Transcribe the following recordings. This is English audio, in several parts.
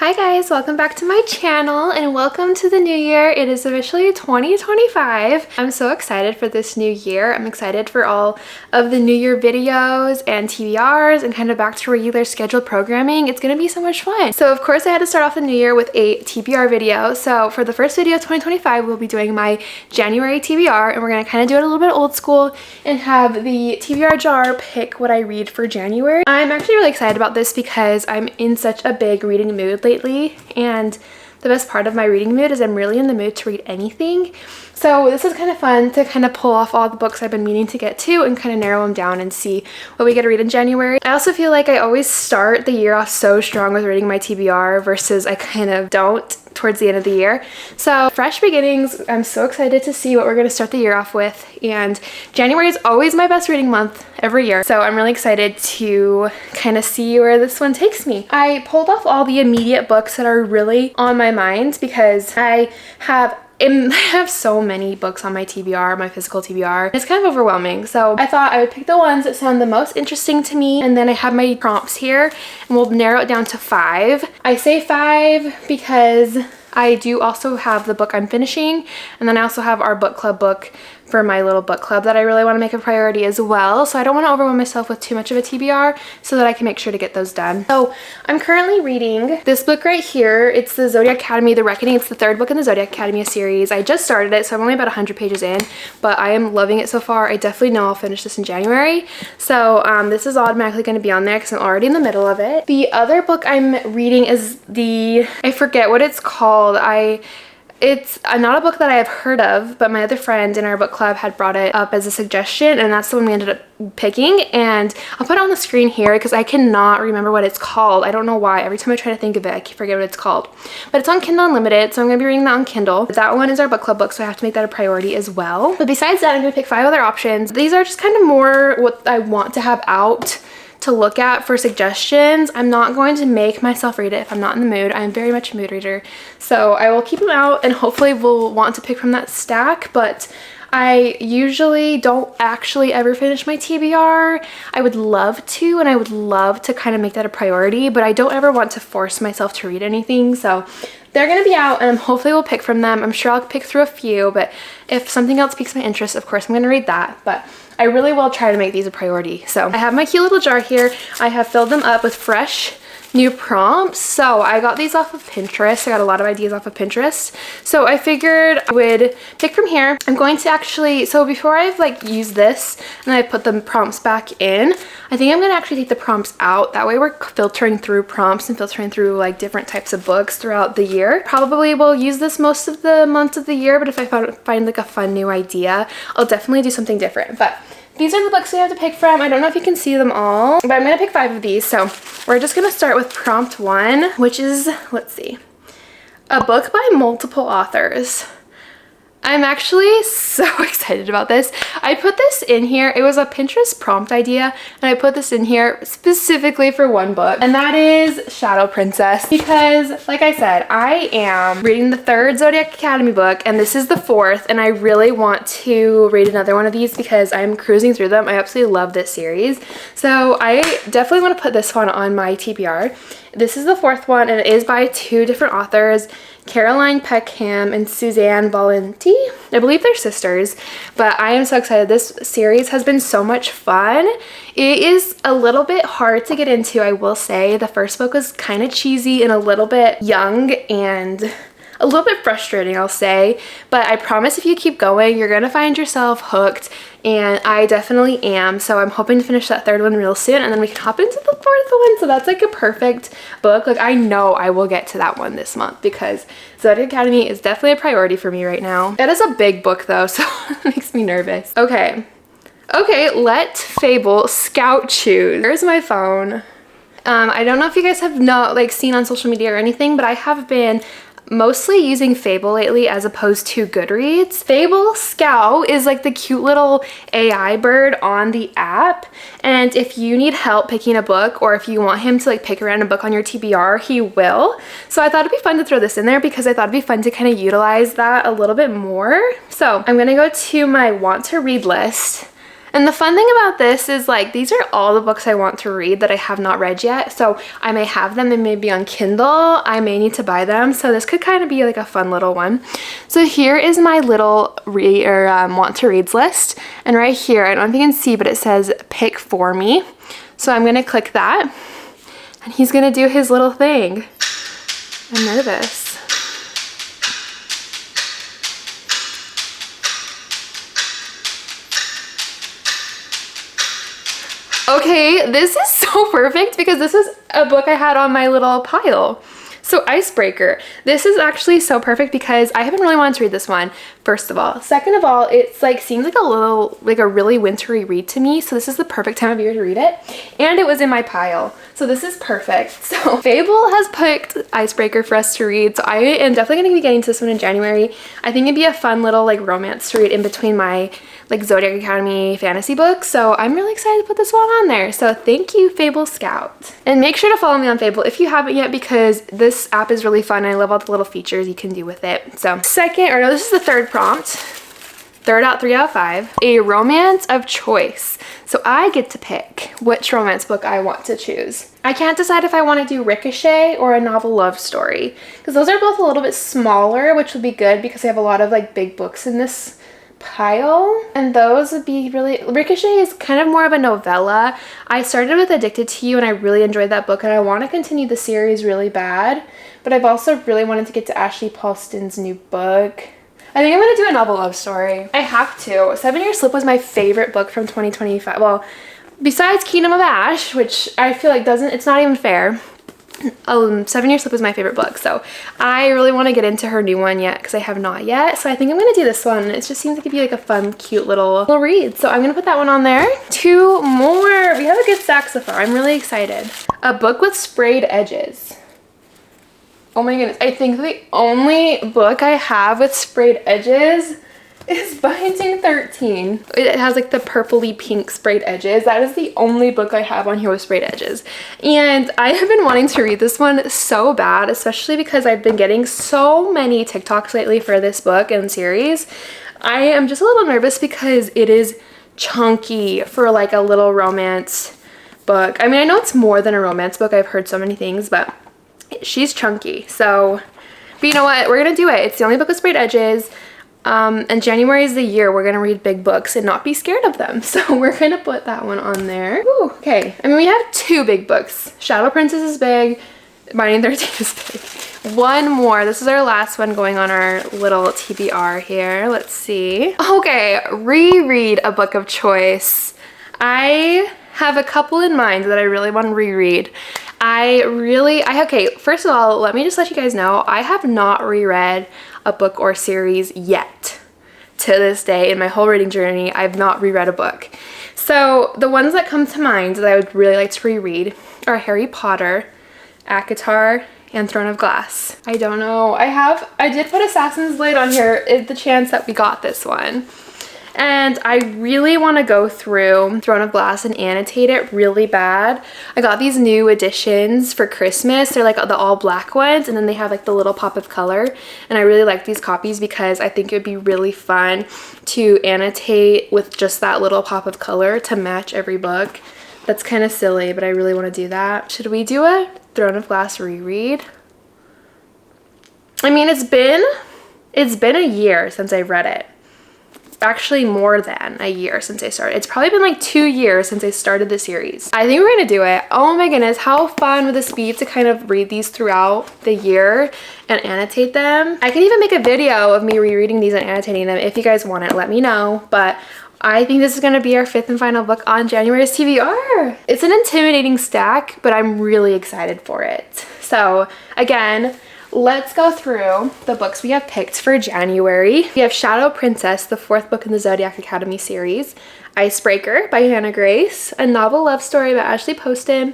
Hi guys, welcome back to my channel and welcome to the new year. It is officially 2025. I'm so excited for this new year. I'm excited for all of the new year videos and TBRs and kind of back to regular scheduled programming. It's gonna be so much fun. So of course I had to start off the new year with a TBR video. So for the first video of 2025, we'll be doing my January TBR and we're gonna kind of do it a little bit old school and have the TBR jar pick what I read for January. I'm actually really excited about this because I'm in such a big reading mood lately, and the best part of my reading mood is I'm really in the mood to read anything. So this is kind of fun to kind of pull off all the books I've been meaning to get to and kind of narrow them down and see what we get to read in January. I also feel like I always start the year off so strong with reading my TBR versus I kind of don't towards the end of the year. So fresh beginnings. I'm so excited to see what we're going to start the year off with, and January is always my best reading month every year. So I'm really excited to kind of see where this one takes me. I pulled off all the immediate books that are really on my mind because I have so many books on my TBR, my physical TBR. It's kind of overwhelming. So I thought I would pick the ones that sound the most interesting to me. And then I have my prompts here and we'll narrow it down to 5. I say 5 because I do also have the book I'm finishing. And then I also have our book club book for my little book club that I really want to make a priority as well. So I don't want to overwhelm myself with too much of a TBR so that I can make sure to get those done. So I'm currently reading this book right here. It's the Zodiac Academy, The Reckoning. It's the 3rd book in the Zodiac Academy series. I just started it, so I'm only about 100 pages in, but I am loving it so far. I definitely know I'll finish this in January. So this is automatically going to be on there because I'm already in the middle of it. The other book I'm reading is I forget what it's called. It's not a book that I have heard of, but my other friend in our book club had brought it up as a suggestion, and that's the one we ended up picking. And I'll put it on the screen here because I cannot remember what it's called. I don't know why. Every time I try to think of it, I forget what it's called. But it's on Kindle Unlimited, so I'm going to be reading that on Kindle. That one is our book club book, so I have to make that a priority as well. But besides that, I'm going to pick 5 other options. These are just kind of more what I want to have out to look at for suggestions. I'm not going to make myself read it if I'm not in the mood. I'm very much a mood reader. So I will keep them out and hopefully we'll want to pick from that stack, but I usually don't actually ever finish my TBR. I would love to, and I would love to kind of make that a priority, but I don't ever want to force myself to read anything. So they're going to be out and hopefully we'll pick from them. I'm sure I'll pick through a few, but if something else piques my interest, of course I'm going to read that. But I really will try to make these a priority. So I have my cute little jar here. I have filled them up with fresh new prompts. So I got these off of Pinterest. I got a lot of ideas off of Pinterest. So I figured I would pick from here. I'm going to actually, so before I've used this and I put the prompts back in, I think I'm going to actually take the prompts out. That way we're filtering through prompts and filtering through different types of books throughout the year. Probably will use this most of the months of the year, but if I find a fun new idea, I'll definitely do something different. But these are the books we have to pick from. I don't know if you can see them all, but I'm going to pick 5 of these. So we're just going to start with prompt 1, which is, let's see, a book by multiple authors. I'm actually so excited about this. I put this in here. It was a Pinterest prompt idea, and I put this in here specifically for one book, and that is Shadow Princess. Because, like I said, I am reading the 3rd Zodiac Academy book, and this is the 4th, and I really want to read another one of these because I'm cruising through them. I absolutely love this series. So I definitely want to put this one on my TBR. This is the 4th one, and it is by 2 different authors, Caroline Peckham and Suzanne Valenti. I believe they're sisters, but I am so excited. This series has been so much fun. It is a little bit hard to get into, I will say. The first book was kind of cheesy and a little bit young and a little bit frustrating, I'll say, but I promise if you keep going, you're gonna find yourself hooked, and I definitely am. So I'm hoping to finish that 3rd one real soon, and then we can hop into the 4th one. So that's a perfect book. I know I will get to that one this month because Zodiac Academy is definitely a priority for me right now. It is a big book though, so it makes me nervous. Okay, let Fable Scout choose. There's my phone. I don't know if you guys have seen on social media or anything, but I have been mostly using Fable lately as opposed to Goodreads. Fable Scout is the cute little AI bird on the app, and if you need help picking a book or if you want him to pick a random book on your TBR, he will. So I thought it'd be fun to throw this in there because I thought it'd be fun to kind of utilize that a little bit more. So I'm gonna go to my want to read list. And the fun thing about this is like these are all the books I want to read that I have not read yet. So I may have them, they may be on Kindle, I may need to buy them. So this could kind of be like a fun little one. So here is my little want to reads list. And right here, I don't know if you can see, but it says pick for me. So I'm gonna click that and he's gonna do his little thing. I'm nervous. Okay, this is so perfect because this is a book I had on my little pile. So Icebreaker. This is actually so perfect because I haven't really wanted to read this one, first of all. Second of all, it's like seems like a really wintry read to me. So this is the perfect time of year to read it. And it was in my pile. So this is perfect. So Fable has picked Icebreaker for us to read. So I am definitely going to be getting to this one in January. I think it'd be a fun little like romance to read in between my like Zodiac Academy fantasy books. So I'm really excited to put this one on there. So thank you, Fable Scout. And make sure to follow me on Fable if you haven't yet because this app is really fun and I love all the little features you can do with it. So this is the third prompt. 3 out of 5. A romance of choice. So I get to pick which romance book I want to choose. I can't decide if I want to do Ricochet or a novel love story because those are both a little bit smaller, which would be good because I have a lot of like big books in this pile, and those would be really. Ricochet is kind of more of a novella. I started with Addicted to You and I really enjoyed that book and I want to continue the series really bad, but I've also really wanted to get to Ashley Paulston's new book. I think I'm going to do a novel love story. I have to. 7 Year Slip was my favorite book from 2025. Well, besides Kingdom of Ash, which I feel like it's not even fair. 7 Year Slip is my favorite book, so I really want to get into her new one yet because I have not yet. So I think I'm going to do this one. It just seems like it'd be like a fun, cute little read. So I'm going to put that one on there. 2 more. We have a good stack so far. I'm really excited. A book with sprayed edges. Oh my goodness. I think the only book I have with sprayed edges is Binding 13. It has like the purpley pink sprayed edges. That is the only book I have on here with sprayed edges. And I have been wanting to read this one so bad, especially because I've been getting so many TikToks lately for this book and series. I am just a little nervous because it is chunky for like a little romance book. I mean, I know it's more than a romance book. I've heard so many things, but she's chunky. So, but you know what? We're gonna do it. It's the only book with sprayed edges. And January is the year we're gonna read big books and not be scared of them. So we're gonna put that one on there. Ooh, okay. I mean, we have 2 big books. Shadow Princess is big. Binding 13 is big. One more. This is our last one going on our little TBR here. Let's see. Okay, reread a book of choice. I have a couple in mind that I really want to reread. Okay, first of all, let me just let you guys know, I have not reread a book or series yet. To this day, in my whole reading journey, I've not reread a book. So the ones that come to mind that I would really like to reread are Harry Potter, ACOTAR, and Throne of Glass. I don't know. I did put Assassin's Blade on here, the chance that we got this one. And I really want to go through Throne of Glass and annotate it really bad. I got these new editions for Christmas. They're like the all black ones, and then they have like the little pop of color. And I really like these copies because I think it would be really fun to annotate with just that little pop of color to match every book. That's kind of silly, but I really want to do that. Should we do a Throne of Glass reread? I mean, it's been a year since I read it. Actually more than a year since I started. It's probably been like 2 years since I started the series. I think we're gonna do it. Oh my goodness, how fun would this be to kind of read these throughout the year and annotate them? I could even make a video of me rereading these and annotating them. If you guys want it, let me know. But I think this is gonna be our 5th and final book on January's TBR. It's an intimidating stack, but I'm really excited for it. So again, let's go through the books we have picked for January. We have Shadow Princess, the 4th book in the Zodiac Academy series, Icebreaker by Hannah Grace, a novel love story by Ashley Poston,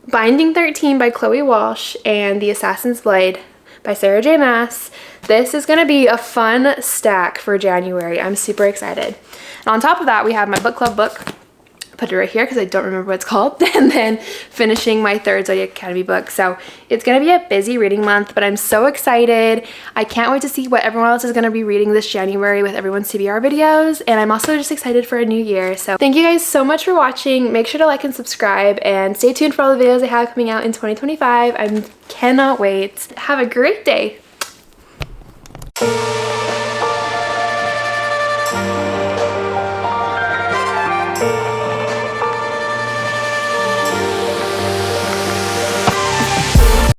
Binding 13 by Chloe Walsh, and The Assassin's Blade by Sarah J. Maas. This is going to be a fun stack for January. I'm super excited. And on top of that, we have my book club book, put it right here because I don't remember what it's called, and then finishing my third Zodiac Academy book. So it's gonna be a busy reading month, but I'm so excited. I can't wait to see what everyone else is gonna be reading this January with everyone's TBR videos, and I'm also just excited for a new year. So thank you guys so much for watching. Make sure to like and subscribe, and stay tuned for all the videos I have coming out in 2025. I cannot wait. Have a great day.